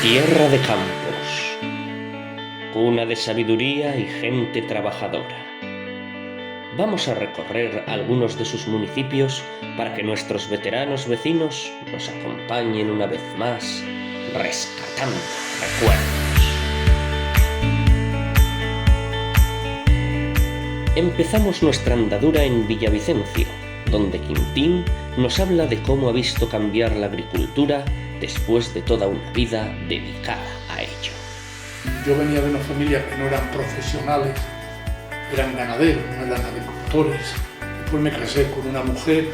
Tierra de campos, cuna de sabiduría y gente trabajadora. Vamos a recorrer algunos de sus municipios para que nuestros veteranos vecinos nos acompañen una vez más, rescatando recuerdos. Empezamos nuestra andadura en Villavicencio, donde Quintín nos habla de cómo ha visto cambiar la agricultura después de toda una vida dedicada a ello. Yo venía de una familia que no eran profesionales, eran ganaderos, no eran agricultores. Después me casé con una mujer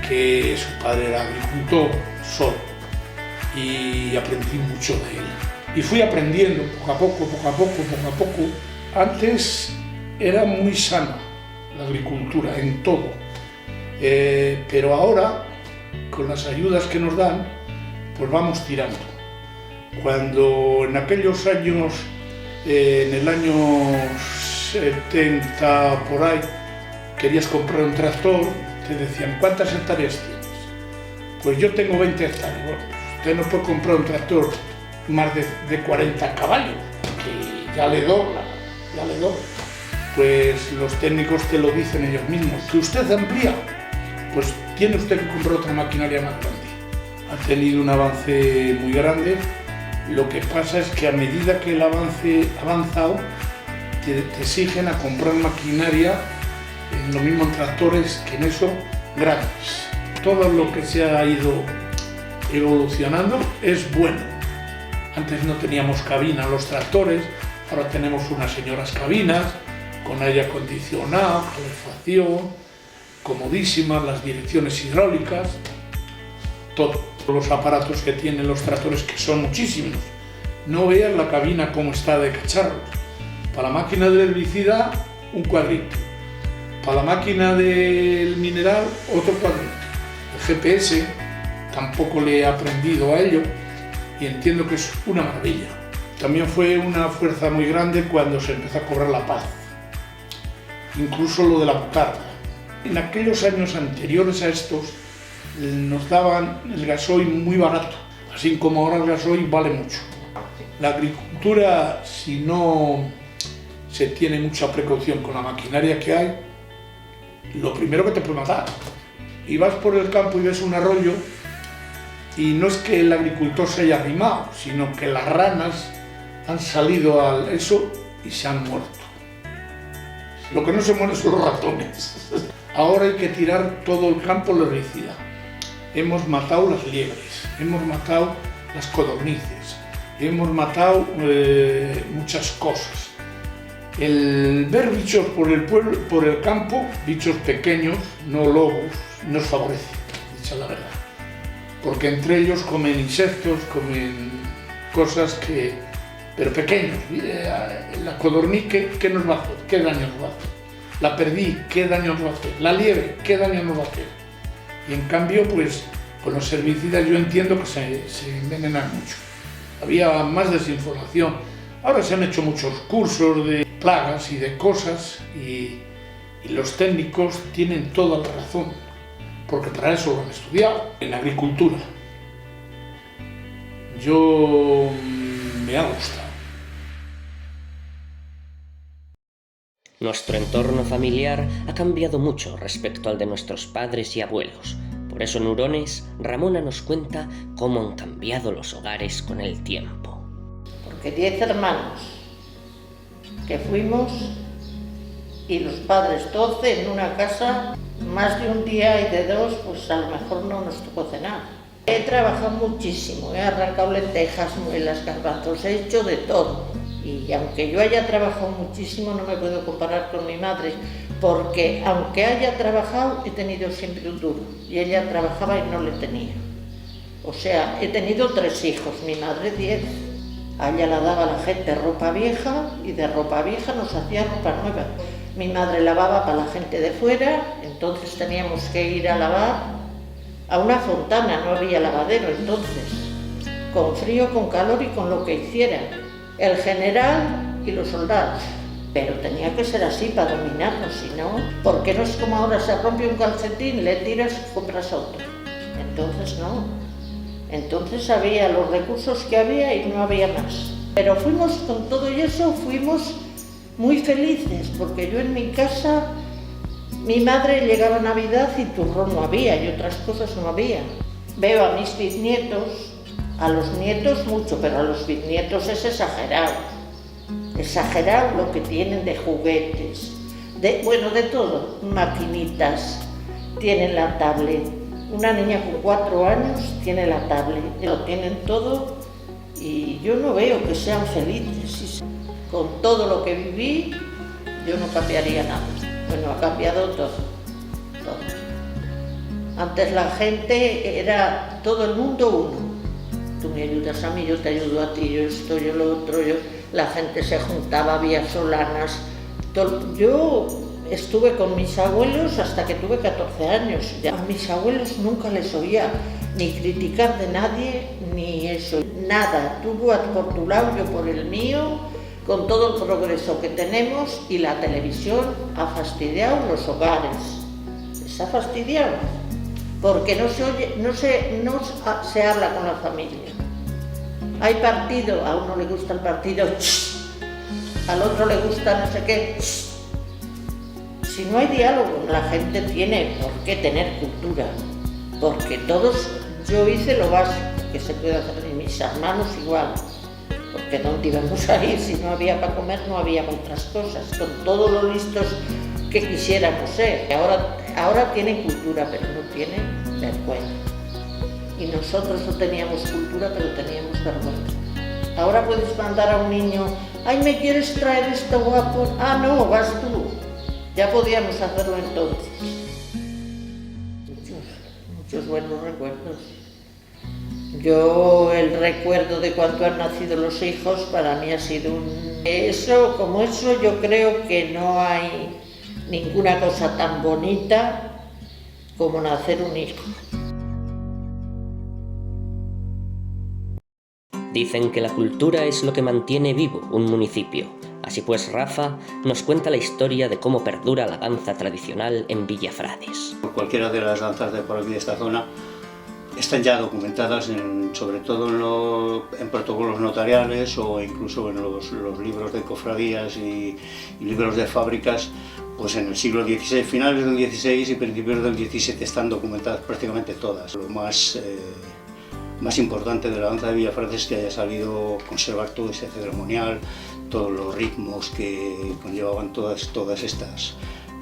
que su padre era agricultor solo y aprendí mucho de él. Y fui aprendiendo poco a poco. Antes era muy sana la agricultura en todo, pero ahora, con las ayudas que nos dan, pues vamos tirando. Cuando en aquellos años, en el año 70 por ahí, querías comprar un tractor, te decían, ¿cuántas hectáreas tienes? Pues yo tengo 20 hectáreas. Bueno, usted no puede comprar un tractor más de 40 caballos, que ya le dobla. Pues los técnicos te lo dicen ellos mismos, que usted amplía, pues tiene usted que comprar otra maquinaria más grande. Ha tenido un avance muy grande. Lo que pasa es que a medida que el avance ha avanzado, te exigen a comprar maquinaria, en lo mismo en tractores que en eso, grandes. Todo lo que se ha ido evolucionando es bueno. Antes no teníamos cabina en los tractores, ahora tenemos unas señoras cabinas, con aire acondicionado, calefacción, comodísimas, las direcciones hidráulicas, todo. Los aparatos que tienen los tractores, que son muchísimos. No veas la cabina como está de cacharros. Para la máquina del herbicida, un cuadrito. Para la máquina del mineral, otro cuadrito. El GPS, tampoco le he aprendido a ello y entiendo que es una maravilla. También fue una fuerza muy grande cuando se empezó a cobrar la paz. Incluso lo de la bocarda. En aquellos años anteriores a estos, nos daban el gasoil muy barato, así como ahora el gasoil vale mucho. La agricultura, si no se tiene mucha precaución con la maquinaria que hay, lo primero que te puede matar. Y vas por el campo y ves un arroyo, y no es que el agricultor se haya arrimado, sino que las ranas han salido a eso y se han muerto. Lo que no se mueren son los ratones. Ahora hay que tirar todo el campo de herbicida. Hemos matado las liebres, hemos matado las codornices, hemos matado muchas cosas. El ver bichos por el campo, bichos pequeños, no lobos, nos favorece, dicha la verdad. Porque entre ellos comen insectos, comen cosas pero pequeños. La codorniz, ¿qué nos va a hacer? ¿Qué daño nos va a hacer? La perdiz, ¿qué daño nos va a hacer? La liebre, ¿qué daño nos va a hacer? Y en cambio, pues, con los herbicidas yo entiendo que se envenenan mucho. Había más desinformación. Ahora se han hecho muchos cursos de plagas y de cosas y los técnicos tienen toda la razón, porque para eso lo han estudiado, en agricultura. Me ha gustado. Nuestro entorno familiar ha cambiado mucho respecto al de nuestros padres y abuelos. Por eso en Hurones, Ramona nos cuenta cómo han cambiado los hogares con el tiempo. Porque 10 hermanos que fuimos y los padres 12 en una casa, más de un día y de dos, pues a lo mejor no nos tocó cenar. He trabajado muchísimo, he arrancado lentejas, muelas, garbanzos, he hecho de todo. Y aunque yo haya trabajado muchísimo, no me puedo comparar con mi madre, porque aunque haya trabajado, he tenido siempre un duro, y ella trabajaba y no le tenía. O sea, he tenido 3 hijos, mi madre 10. A ella la daba la gente ropa vieja, y de ropa vieja nos hacía ropa nueva. Mi madre lavaba para la gente de fuera, entonces teníamos que ir a lavar a una fontana, no había lavadero entonces, con frío, con calor y con lo que hiciera. El general y los soldados, pero tenía que ser así para dominarnos, si no, porque no es como ahora se rompe un calcetín, le tiras y compras otro. Entonces no, Entonces había los recursos que había y no había más. Pero fuimos, con todo eso, fuimos muy felices, porque yo en mi casa, mi madre llegaba a Navidad y turrón no había y otras cosas no había. Veo a mis bisnietos, a los nietos mucho, pero a los bisnietos es exagerado. Exagerado lo que tienen de juguetes, de todo, maquinitas, tienen la tablet. Una niña con 4 años tiene la tablet, lo tienen todo y yo no veo que sean felices. Con todo lo que viví, yo no cambiaría nada. Bueno, ha cambiado todo. Antes la gente era todo el mundo uno. Tú me ayudas a mí, yo te ayudo a ti, yo esto, yo lo otro, la gente se juntaba, había solanas. Yo estuve con mis abuelos hasta que tuve 14 años. A mis abuelos nunca les oía ni criticar de nadie, ni eso, nada. Tú por tu lado, yo por el mío, con todo el progreso que tenemos, y la televisión ha fastidiado los hogares. Les ha fastidiado, porque no se habla con la familia. Hay partido, a uno le gusta el partido, al otro le gusta no sé qué. Si no hay diálogo, la gente tiene por qué tener cultura, porque todos, yo hice lo básico que se puede hacer, y mis hermanos igual, porque ¿dónde íbamos a ir? Si no había para comer, no había otras cosas, con todos los listos que quisiéramos ser. Ahora tienen cultura, pero no tienen vergüenza. Y nosotros no teníamos cultura, pero teníamos vergüenza. Ahora puedes mandar a un niño, ay, ¿me quieres traer esto guapo? Ah, no, vas tú. Ya podíamos hacerlo entonces. Muchos buenos recuerdos. Yo, el recuerdo de cuando han nacido los hijos, para mí ha sido como eso, yo creo que no hay ninguna cosa tan bonita como nacer un hijo. Dicen que la cultura es lo que mantiene vivo un municipio. Así pues, Rafa nos cuenta la historia de cómo perdura la danza tradicional en Villafrades. Cualquiera de las danzas de por aquí de esta zona están ya documentadas, sobre todo en protocolos notariales o incluso en los libros de cofradías y libros de fábricas, pues en el siglo XVI, finales del XVI y principios del XVII están documentadas prácticamente todas. Lo más importante de la danza de Villafrades es que haya sabido conservar todo ese ceremonial, todos los ritmos que conllevaban todas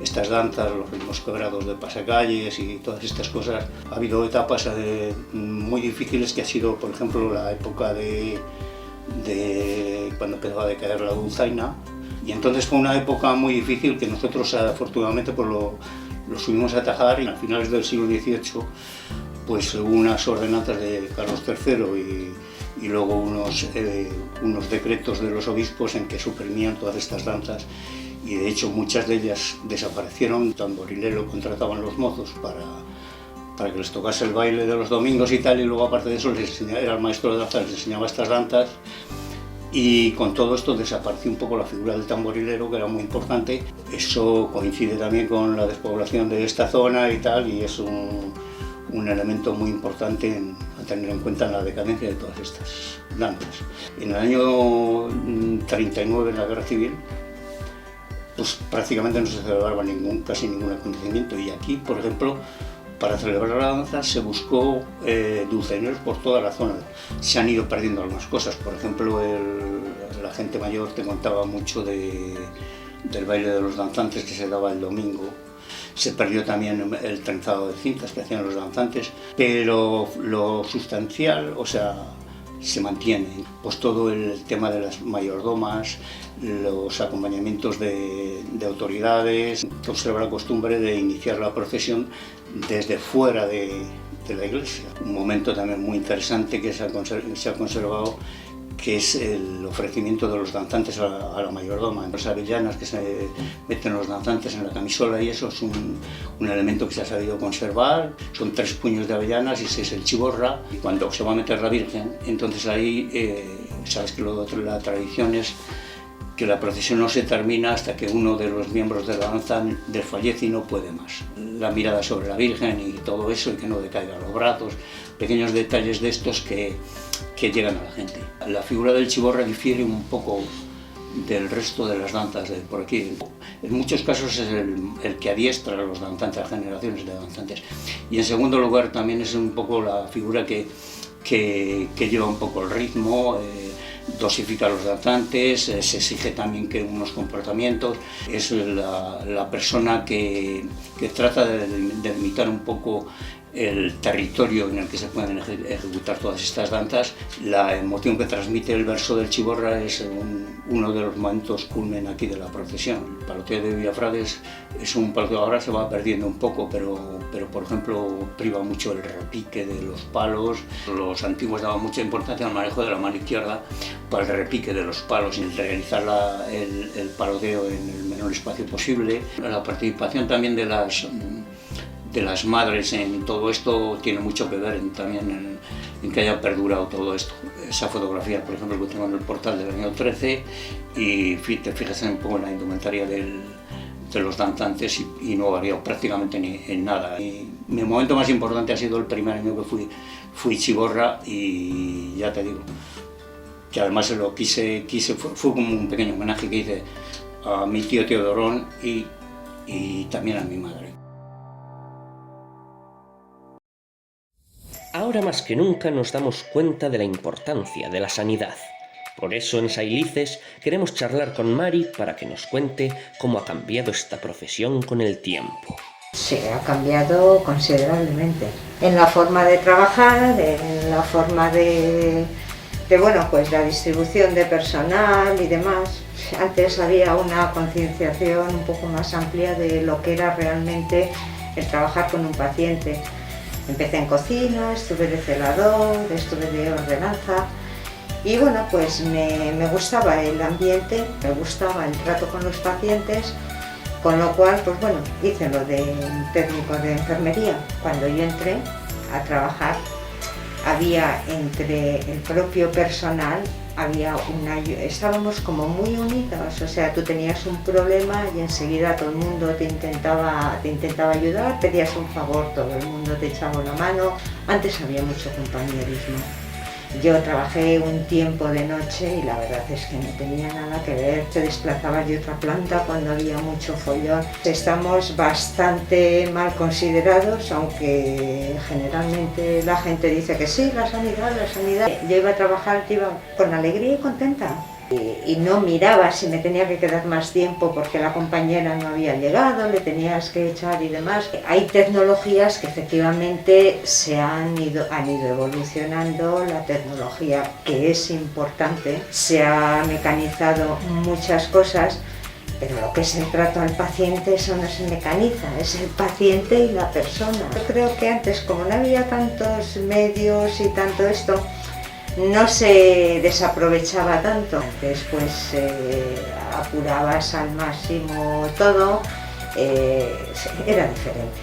estas danzas, los ritmos quebrados de pasacalles y todas estas cosas. Ha habido etapas muy difíciles, que ha sido, por ejemplo, la época de cuando empezaba a decaer la dulzaina, y entonces fue una época muy difícil que nosotros afortunadamente pues lo subimos a atajar, y a finales del siglo XVIII pues hubo unas ordenanzas de Carlos III y luego unos decretos de los obispos en que suprimían todas estas danzas, y de hecho muchas de ellas desaparecieron. Tamborilero contrataban los mozos para que les tocase el baile de los domingos y tal, y luego aparte de eso era el maestro de danza, les enseñaba estas danzas, y con todo esto desapareció un poco la figura del tamborilero, que era muy importante. Eso coincide también con la despoblación de esta zona y tal, y es un elemento muy importante a tener en cuenta en la decadencia de todas estas danzas. En el año 39, en la Guerra Civil, pues prácticamente no se celebraba casi ningún acontecimiento, y aquí, por ejemplo, para celebrar la danza se buscó dulzaineros por toda la zona. Se han ido perdiendo algunas cosas, por ejemplo, la gente mayor te contaba mucho del baile de los danzantes que se daba el domingo. Se perdió también el trenzado de cintas que hacían los danzantes, pero lo sustancial, o sea, se mantiene. Pues todo el tema de las mayordomas, los acompañamientos de autoridades. Se observa la costumbre de iniciar la procesión desde fuera de la iglesia. Un momento también muy interesante que se ha conservado, que es el ofrecimiento de los danzantes a la mayordoma. En las avellanas que se meten los danzantes en la camisola, y eso es un elemento que se ha sabido conservar. Son 3 puños de avellanas y 6 el chiborra, y cuando se va a meter la Virgen, entonces ahí sabes que la tradición es que la procesión no se termina hasta que uno de los miembros de la danza desfallece y no puede más. La mirada sobre la Virgen y todo eso, y que no decaigan los brazos, pequeños detalles de estos que llegan a la gente. La figura del Chiborra difiere un poco del resto de las danzas de por aquí. En muchos casos es el que adiestra a los danzantes, a generaciones de danzantes. Y en segundo lugar también es un poco la figura que lleva un poco el ritmo, dosifica a los danzantes, se exige también que unos comportamientos. Es la persona que trata de delimitar un poco el territorio en el que se pueden ejecutar todas estas danzas. La emoción que transmite el verso del Chiborra es uno de los momentos culmen aquí de la procesión. El paloteo de Villafrades es un paloteo, ahora se va perdiendo un poco, pero por ejemplo priva mucho el repique de los palos. Los antiguos daban mucha importancia al manejo de la mano izquierda para el repique de los palos y realizar el paloteo en el menor espacio posible. La participación también de las madres en todo esto tiene mucho que ver también en que haya perdurado todo esto. Esa fotografía, por ejemplo, que tengo en el portal del año 13, y te fijas un poco en la indumentaria de los danzantes y no ha variado prácticamente ni en nada. Y mi momento más importante ha sido el primer año que fui Chiborra, y ya te digo, que además se lo quise fue como un pequeño homenaje que hice a mi tío Teodorón y también a mi madre. Ahora más que nunca nos damos cuenta de la importancia de la sanidad. Por eso en Sailices queremos charlar con Mari para que nos cuente cómo ha cambiado esta profesión con el tiempo. Sí, ha cambiado considerablemente. En la forma de trabajar, en la forma de pues la distribución de personal y demás. Antes había una concienciación un poco más amplia de lo que era realmente el trabajar con un paciente. Empecé en cocina, estuve de celador, estuve de ordenanza y bueno, pues me gustaba el ambiente, me gustaba el trato con los pacientes, con lo cual, pues bueno, hice lo de técnico de enfermería. Cuando yo entré a trabajar, había entre el propio personal, estábamos como muy unidos, o sea, tú tenías un problema y enseguida todo el mundo te intentaba ayudar, pedías un favor, todo el mundo te echaba una mano. Antes había mucho compañerismo. Yo trabajé un tiempo de noche y la verdad es que no tenía nada que ver. Te desplazabas de otra planta cuando había mucho follón. Estamos bastante mal considerados, aunque generalmente la gente dice que sí, la sanidad. Yo iba a trabajar, iba con alegría y contenta. Y no miraba si me tenía que quedar más tiempo porque la compañera no había llegado, le tenías que echar y demás. Hay tecnologías que efectivamente han ido evolucionando, la tecnología que es importante, se ha mecanizado muchas cosas, pero lo que es el trato al paciente, eso no se mecaniza, es el paciente y la persona. Yo creo que antes, como no había tantos medios y tanto esto, no se desaprovechaba tanto. Antes pues apurabas al máximo todo, era diferente.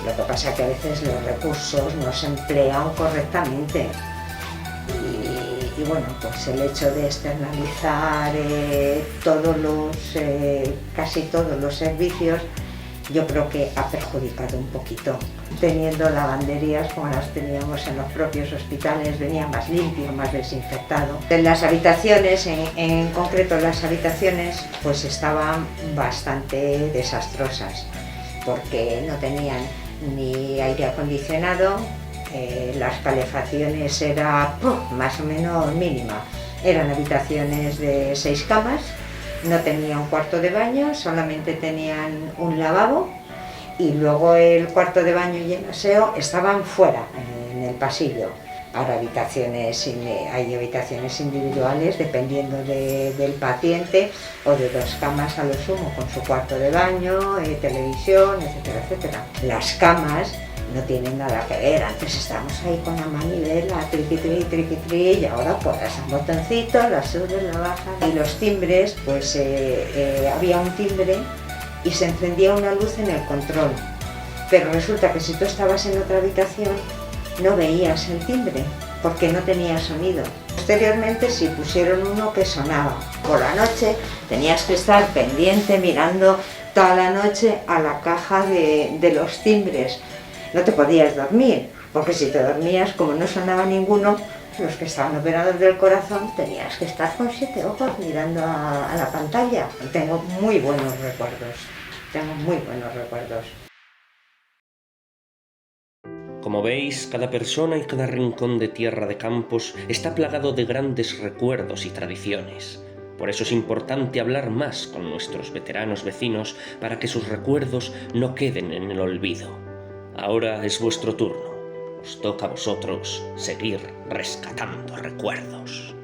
Lo que pasa es que a veces los recursos no se emplean correctamente y bueno, pues el hecho de externalizar casi todos los servicios, yo creo que ha perjudicado un poquito. Teniendo lavanderías como las teníamos en los propios hospitales, venía más limpio, más desinfectado. En las habitaciones, en concreto las habitaciones, pues estaban bastante desastrosas porque no tenían ni aire acondicionado, las calefacciones era más o menos mínima. Eran habitaciones de 6 camas, no tenía un cuarto de baño, solamente tenían un lavabo y luego el cuarto de baño y el aseo estaban fuera, en el pasillo. Ahora hay habitaciones individuales dependiendo del paciente, o de 2 camas a lo sumo con su cuarto de baño, televisión, etcétera, etcétera. Las camas no tienen nada que ver. Antes estábamos ahí con la manivela, triqui, y ahora pues un botoncito, la subes, la bajas. Y los timbres, pues había un timbre y se encendía una luz en el control. Pero resulta que si tú estabas en otra habitación, no veías el timbre, porque no tenía sonido. Posteriormente sí pusieron uno que sonaba. Por la noche tenías que estar pendiente mirando toda la noche a la caja de los timbres. No te podías dormir, porque si te dormías, como no sonaba ninguno, los que estaban operados del corazón, tenías que estar con 7 ojos mirando a la pantalla. Tengo muy buenos recuerdos, Como veis, cada persona y cada rincón de Tierra de Campos está plagado de grandes recuerdos y tradiciones. Por eso es importante hablar más con nuestros veteranos vecinos para que sus recuerdos no queden en el olvido. Ahora es vuestro turno. Os toca a vosotros seguir rescatando recuerdos.